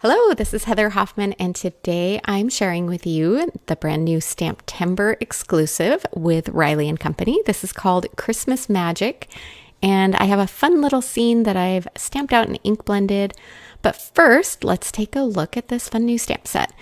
Hello, this is Heather Hoffman, and today I'm sharing with you the brand new STAMPtember exclusive with Riley & Company. This is called Christmas Magic, and I have a fun little scene that I've stamped out and ink blended. But first, let's take a look at this fun new stamp set.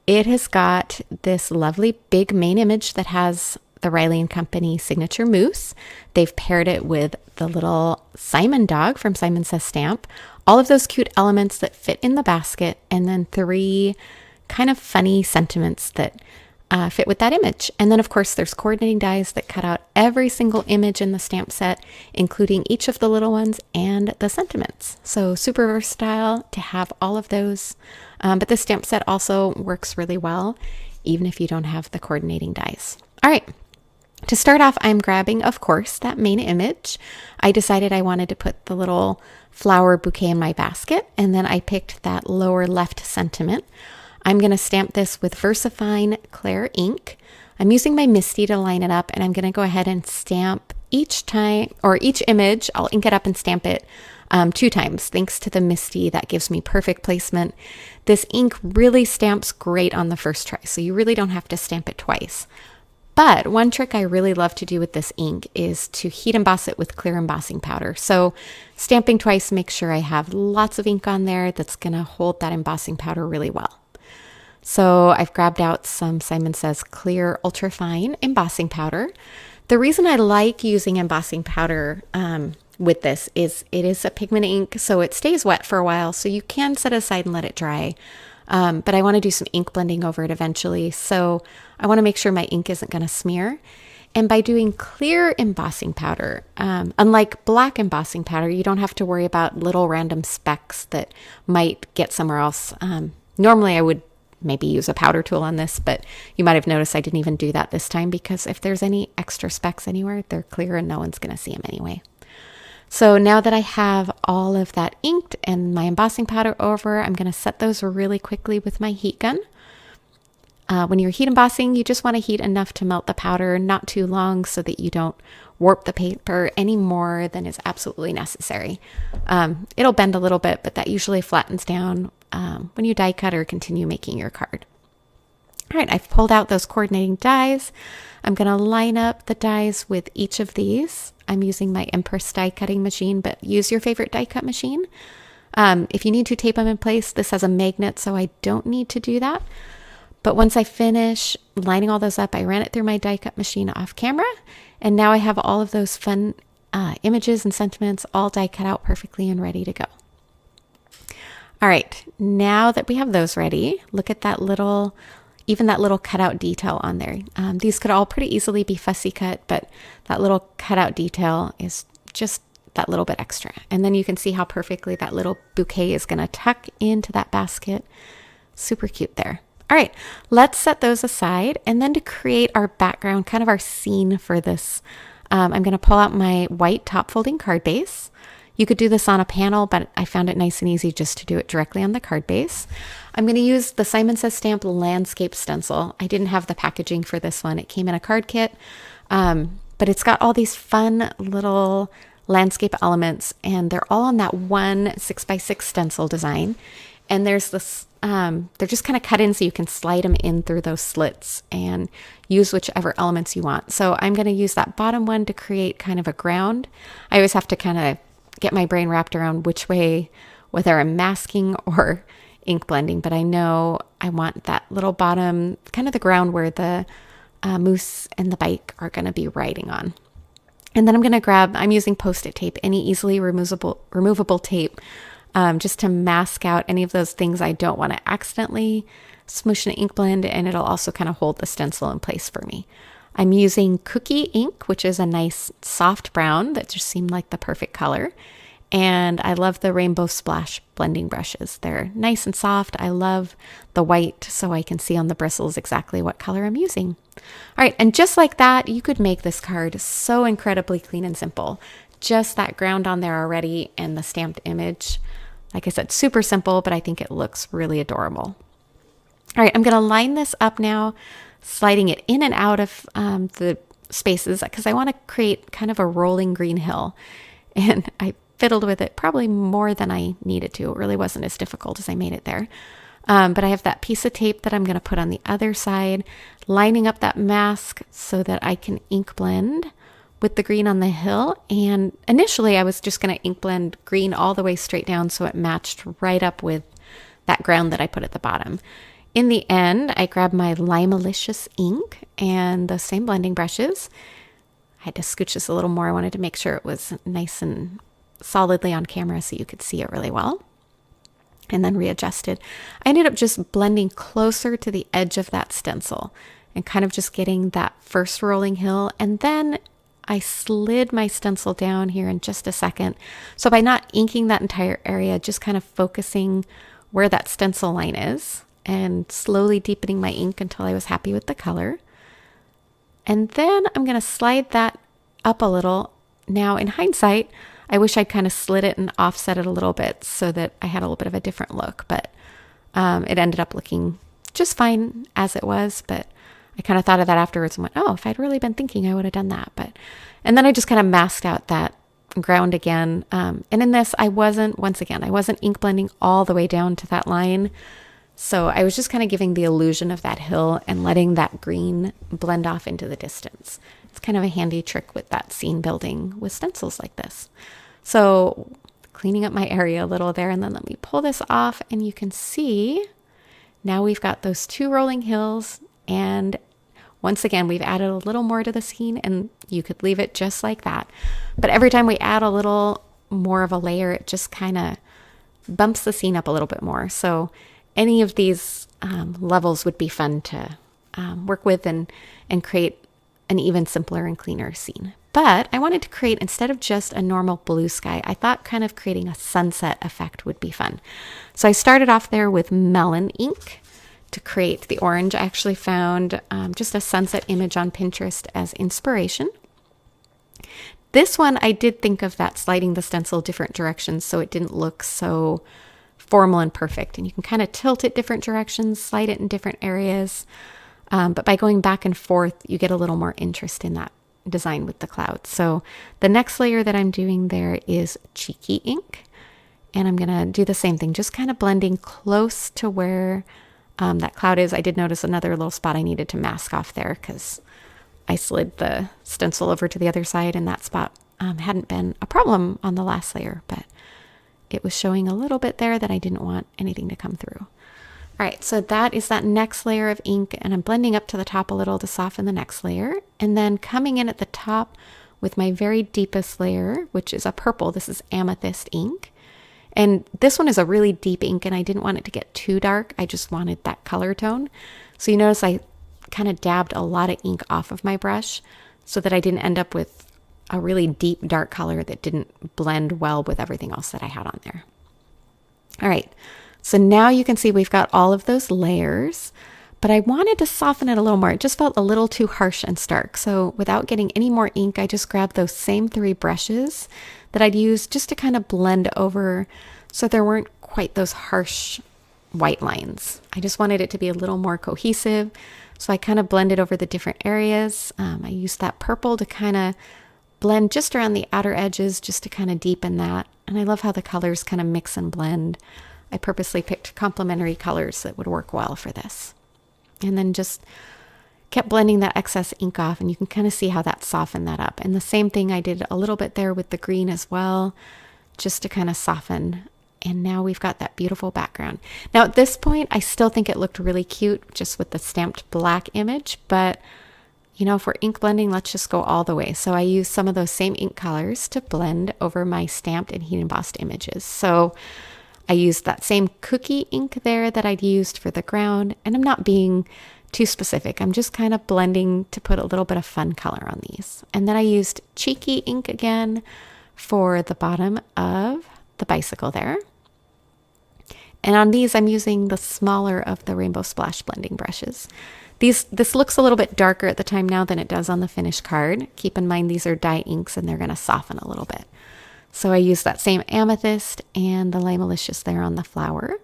It has got this lovely big main image that has the Riley & Company signature moose. They've paired it with the little Simon dog from Simon Says Stamp. All of those cute elements that fit in the basket, and then three kind of funny sentiments that fit with that image. And then, of course, there's coordinating dies that cut out every single image in the stamp set, including each of the little ones and the sentiments. So super versatile to have all of those. But this stamp set also works really well, even if you don't have the coordinating dies. All right. To start off, I'm grabbing, of course, that main image. I decided I wanted to put the little flower bouquet in my basket, and then I picked that lower left sentiment. I'm going to stamp this with VersaFine Clear ink. I'm using my Misty to line it up, and I'm going to go ahead and stamp each time, or each image, I'll ink it up and stamp it 2 times. Thanks to the Misty, that gives me perfect placement. This ink really stamps great on the first try, so you really don't have to stamp it twice. But one trick I really love to do with this ink is to heat emboss it with clear embossing powder. So stamping twice makes sure I have lots of ink on there that's going to hold that embossing powder really well. So I've grabbed out some Simon Says Clear Ultrafine embossing powder. The reason I like using embossing powder with this is it is a pigment ink, so it stays wet for a while, so you can set it aside and let it dry. But I want to do some ink blending over it eventually, so I want to make sure my ink isn't going to smear. And by doing clear embossing powder, unlike black embossing powder, you don't have to worry about little random specks that might get somewhere else. Normally I would maybe use a powder tool on this, but you might have noticed I didn't even do that this time because if there's any extra specks anywhere, they're clear and no one's going to see them anyway. So now that I have all of that inked and my embossing powder over, I'm going to set those really quickly with my heat gun. When you're heat embossing, you just want to heat enough to melt the powder, not too long so that you don't warp the paper any more than is absolutely necessary. It'll bend a little bit, but that usually flattens down when you die cut or continue making your card. All right, I've pulled out those coordinating dies. I'm going to line up the dies with each of these. I'm using my Empress die cutting machine, but use your favorite die cut machine. If you need to tape them in place, this has a magnet, so I don't need to do that. But once I finish lining all those up, I ran it through my die cut machine off camera, and now I have all of those fun images and sentiments all die cut out perfectly and ready to go. All right, now that we have those ready, look at that little cutout detail on there. These could all pretty easily be fussy cut, but that little cutout detail is just that little bit extra. And then you can see how perfectly that little bouquet is going to tuck into that basket. Super cute there. All right, let's set those aside. And then to create our background, kind of our scene for this, I'm going to pull out my white top folding card base. You could do this on a panel, but I found it nice and easy just to do it directly on the card base. I'm going to use the Simon Says Stamp Landscape Stencil. I didn't have the packaging for this one. It came in a card kit, but it's got all these fun little landscape elements, and they're all on that one 6x6 stencil design. And there's this, they're just kind of cut in so you can slide them in through those slits and use whichever elements you want. So I'm going to use that bottom one to create kind of a ground. I always have to kind of get my brain wrapped around which way, whether I'm masking or ink blending, but I know I want that little bottom, kind of the ground where the moose and the bike are going to be riding on. And then I'm using Post-it tape, any easily removable tape, just to mask out any of those things I don't want to accidentally smoosh in an ink blend, and it'll also kind of hold the stencil in place for me. I'm using Cookie ink, which is a nice soft brown that just seemed like the perfect color. And I love the Rainbow Splash blending brushes. They're nice and soft. I love the white so I can see on the bristles exactly what color I'm using. All right, and just like that, you could make this card so incredibly clean and simple. Just that ground on there already and the stamped image. Like I said, super simple, but I think it looks really adorable. All right, I'm going to line this up now, sliding it in and out of the spaces because I want to create kind of a rolling green hill. And I fiddled with it probably more than I needed to. It really wasn't as difficult as I made it there. But I have that piece of tape that I'm going to put on the other side, lining up that mask so that I can ink blend with the green on the hill. And initially I was just going to ink blend green all the way straight down so it matched right up with that ground that I put at the bottom. In the end, I grabbed my LIMELICIOUS ink and the same blending brushes. I had to scooch this a little more. I wanted to make sure it was nice and solidly on camera so you could see it really well. And then readjusted. I ended up just blending closer to the edge of that stencil and kind of just getting that first rolling hill. And then I slid my stencil down here in just a second. So by not inking that entire area, just kind of focusing where that stencil line is and slowly deepening my ink until I was happy with the color. And then I'm going to slide that up a little. Now in hindsight, I wish I'd kind of slid it and offset it a little bit so that I had a little bit of a different look, but it ended up looking just fine as it was. But I kind of thought of that afterwards and went, oh, if I'd really been thinking, I would have done that. And then I just kind of masked out that ground again. And in this, I wasn't ink blending all the way down to that line. So I was just kind of giving the illusion of that hill and letting that green blend off into the distance. It's kind of a handy trick with that scene building with stencils like this. So cleaning up my area a little there, and then let me pull this off and you can see now we've got those two rolling hills, and once again, we've added a little more to the scene, and you could leave it just like that. But every time we add a little more of a layer, it just kind of bumps the scene up a little bit more. So any of these levels would be fun to work with and create an even simpler and cleaner scene. But I wanted to create, instead of just a normal blue sky, I thought kind of creating a sunset effect would be fun. So I started off there with Melon ink to create the orange. I actually found just a sunset image on Pinterest as inspiration. This one, I did think of that sliding the stencil different directions so it didn't look so formal and perfect. And you can kind of tilt it different directions, slide it in different areas. But by going back and forth, you get a little more interest in that design with the clouds. So the next layer that I'm doing there is Cheeky ink. And I'm going to do the same thing, just kind of blending close to where that cloud is. I did notice another little spot I needed to mask off there because I slid the stencil over to the other side, and that spot hadn't been a problem on the last layer, but it was showing a little bit there that I didn't want anything to come through. All right, so that is that next layer of ink, and I'm blending up to the top a little to soften the next layer, and then coming in at the top with my very deepest layer, which is a purple. This is Amethyst ink. And this one is a really deep ink, and I didn't want it to get too dark. I just wanted that color tone. So you notice I kind of dabbed a lot of ink off of my brush so that I didn't end up with a really deep dark color that didn't blend well with everything else that I had on there. All right, so now you can see we've got all of those layers, but I wanted to soften it a little more. It just felt a little too harsh and stark. So without getting any more ink, I just grabbed those same three brushes that I'd used just to kind of blend over so there weren't quite those harsh white lines. I just wanted it to be a little more cohesive. So I kind of blended over the different areas. I used that purple to kind of blend just around the outer edges, just to kind of deepen that. And I love how the colors kind of mix and blend. I purposely picked complementary colors that would work well for this. And then just kept blending that excess ink off, and you can kind of see how that softened that up. And the same thing I did a little bit there with the green as well, just to kind of soften. And now we've got that beautiful background. Now at this point, I still think it looked really cute just with the stamped black image, but you know, for ink blending, let's just go all the way. So I used some of those same ink colors to blend over my stamped and heat embossed images. So I used that same cookie ink there that I'd used for the ground, and I'm not being too specific. I'm just kind of blending to put a little bit of fun color on these. And then I used Cheeky ink again for the bottom of the bicycle there. And on these, I'm using the smaller of the Rainbow Splash blending brushes. This looks a little bit darker at the time now than it does on the finished card. Keep in mind these are dye inks and they're going to soften a little bit. So I used that same Amethyst and the LIMELICIOUS there on the flower.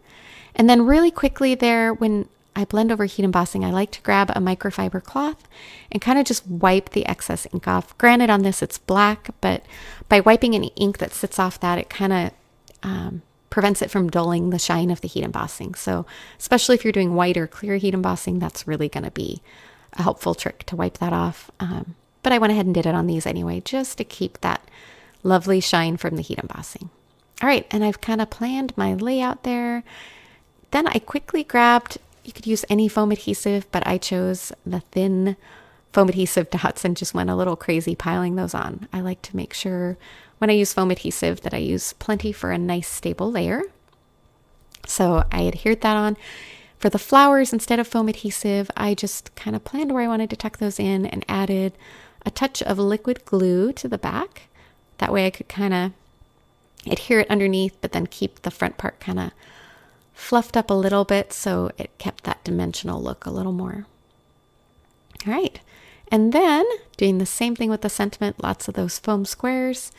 And then really quickly there, when I blend over heat embossing, I like to grab a microfiber cloth and kind of just wipe the excess ink off. Granted, on this it's black, but by wiping any ink that sits off that, it kind of prevents it from dulling the shine of the heat embossing. So especially if you're doing white or clear heat embossing, that's really going to be a helpful trick to wipe that off. But I went ahead and did it on these anyway, just to keep that lovely shine from the heat embossing. All right, and I've kind of planned my layout there. Then I quickly grabbed, you could use any foam adhesive, but I chose the thin foam adhesive dots and just went a little crazy piling those on. I like to make sure when I use foam adhesive that I use plenty for a nice stable layer. So I adhered that on. For the flowers, instead of foam adhesive, I just kind of planned where I wanted to tuck those in and added a touch of liquid glue to the back. That way I could kind of adhere it underneath, but then keep the front part kind of fluffed up a little bit so it kept that dimensional look a little more. All right, and then doing the same thing with the sentiment, lots of those foam squares.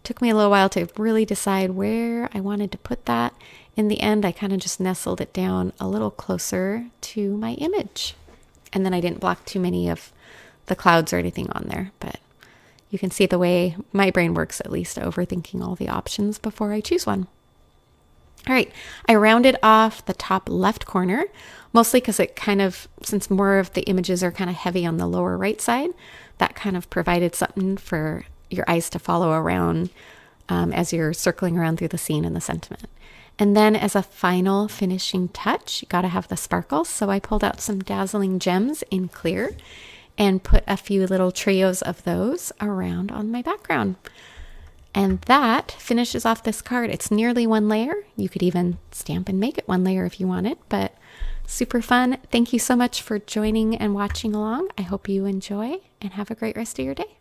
Took me a little while to really decide where I wanted to put that. In the end, I kind of just nestled it down a little closer to my image. And then I didn't block too many of the clouds or anything on there, but you can see the way my brain works, at least overthinking all the options before I choose one. All right, I rounded off the top left corner, mostly because it kind of, since more of the images are kind of heavy on the lower right side, that kind of provided something for your eyes to follow around as you're circling around through the scene and the sentiment. And then as a final finishing touch, you got to have the sparkles. So I pulled out some dazzling gems in clear and put a few little trios of those around on my background. And that finishes off this card. It's nearly one layer. You could even stamp and make it one layer if you wanted, but super fun. Thank you so much for joining and watching along. I hope you enjoy and have a great rest of your day.